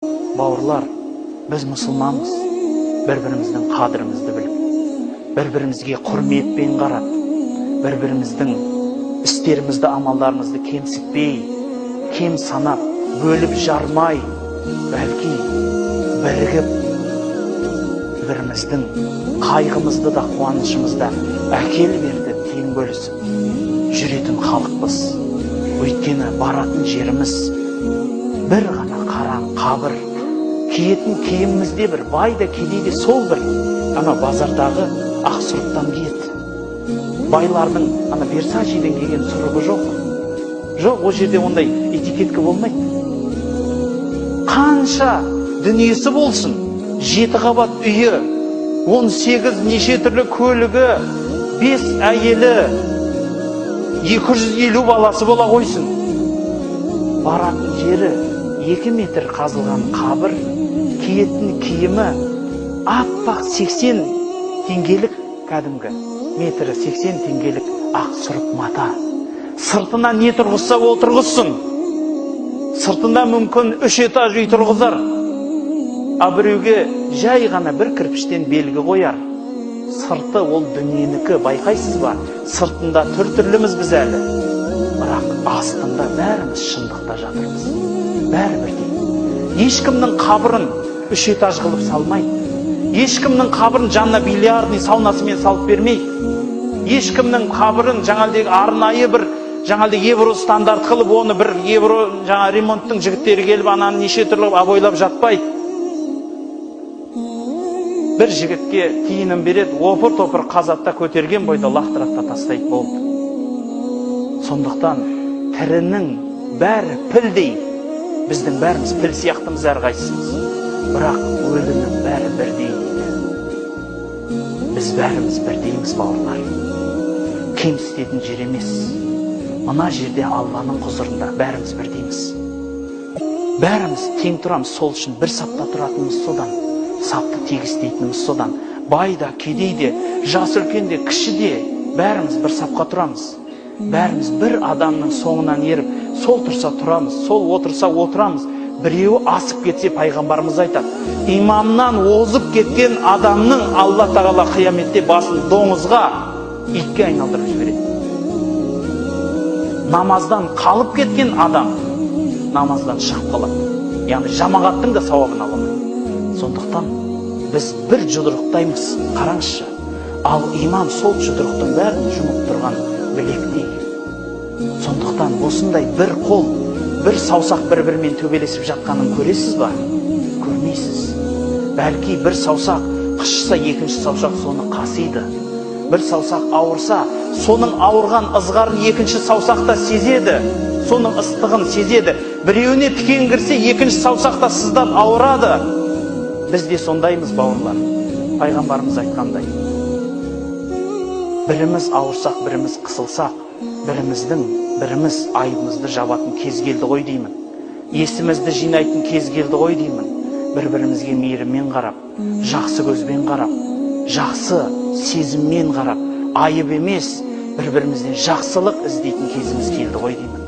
Бауырлар, біз мұсылманбыз. Бір-біріміздің қадірімізді біліп, бір-бірімізге құрметпен қарап, бір-біріміздің істерімізді, амалдарымызды кемсітпей, кем санап, бөліп жармай, бәлки бірігіп, біріміздің қайғымызды да, қуанышымызды әкеліп ерді тең бөлісіп жүретін халықпыз. Өйткені баратын жеріміз бір ғана қараң қабір, киетін киімімізде бір, бай да кедей де сол бір. Ана базардағы ақ сұрыптан киеді. Байлардың ана Версачиден келген сұрығы жоқ. Жоқ, о жерде ондай этикетка болмайды. Қанша дүниесі болсын, 7 қабат үйі, 18 неше түрлі көлігі, 5 әйелі, 250 баласы бола қойсын. Баратын жері 2 метр қазылған қабір, киетін киімі аппақ 80 теңгелік, кәдімгі метрі 80 теңгелік ақ сұрып мата. Сыртына не тұрғызса отырғызсын. Сыртында мүмкін 3 этаж үй тұрғызар. А біреуге жай ғана бір кірпіштен белгі қояр. Сырты ол дүниенікі, байқайсыз ба? Сыртында түр-түрліміз біз әлі. Бірақ астында бәріміз шындықта жатырмыз. Бәрі бірдей. Ешкімнің қабырын 3 этаж қылып салмайды. Ешкімнің қабырын жанына бильярдный саунасымен салып бермейді. Ешкімнің қабырын жаңалдегі арнайы бір евро стандарт қылып, оны бір евро ремонттың жігіттері келіп, ананы неше түрлі абойлап жатпайды. Бір жігітке тиынын береді, опыр-топыр қазатта көтерген бойда лақтырақта тастайды, болды. Сондықтан тірінің бәрі пілдей. Біздің бәріміз піл сияқтымыз әрқайсымыз. Бірақ өлінің бәрі бірдей дейді. Біз бәріміз бірдейміз, бауырлар. Кемсітетін жер емес. Мына жерде Алланың құзырында бәріміз бірдейміз. Бәріміз тең тұрамыз, сол үшін бір сапта тұратынымыз содан. Сапты тегістейтініміз содан. Бай да, кедей де, жас үлкен де, кіші де, бәріміз бір сапқа тұрамыз. Бәріміз бір адамның соңынан еріп, сол тұрса тұрамыз, сол отырса отырамыз. Біреуі асып кетсе, пайғамбарымыз айтады, имамнан озып кеткен адамның Алла тағала қияметте басын доңызға, итке айналдырып жібереді. Намаздан қалып кеткен адам намаздан шығып қалады. Яғни жамағаттың да сауабын аламайды. Сондықтан біз бір жұдырықтаймыз, қараңызшы. Ал имам сол жұдырықтың бәрін жұмып тұрған білектей. Сондықтан осындай бір қол, бір саусақ бір-бірімен төбелесіп жатқанын көресіз ба? Көрмейсіз. Бәлки бір саусақ қышса, екінші саусақ соны қасиды. Бір саусақ ауырса, соның ауырған ызғарын екінші саусақта сезеді. Соның ыстығын сезеді. Біреуіне тікен кірсе, екінші саусақта сыздап ауырады. Біз де сондаймыз, бауырлар. Пайғамбарымыз айтқандай. Біріміз ауырсақ, біріміз қысылсақ, біріміз айыбымызды жабатын кез келді ғой деймін. Есімізді жинайтын кез келді ғой деймін. Бір-бірімізге мейіріммен қарап, жақсы көзбен қарап, жақсы сезіммен қарап, айып емес, бір-бірімізден жақсылық іздейтін кезіміз келді ғой деймін.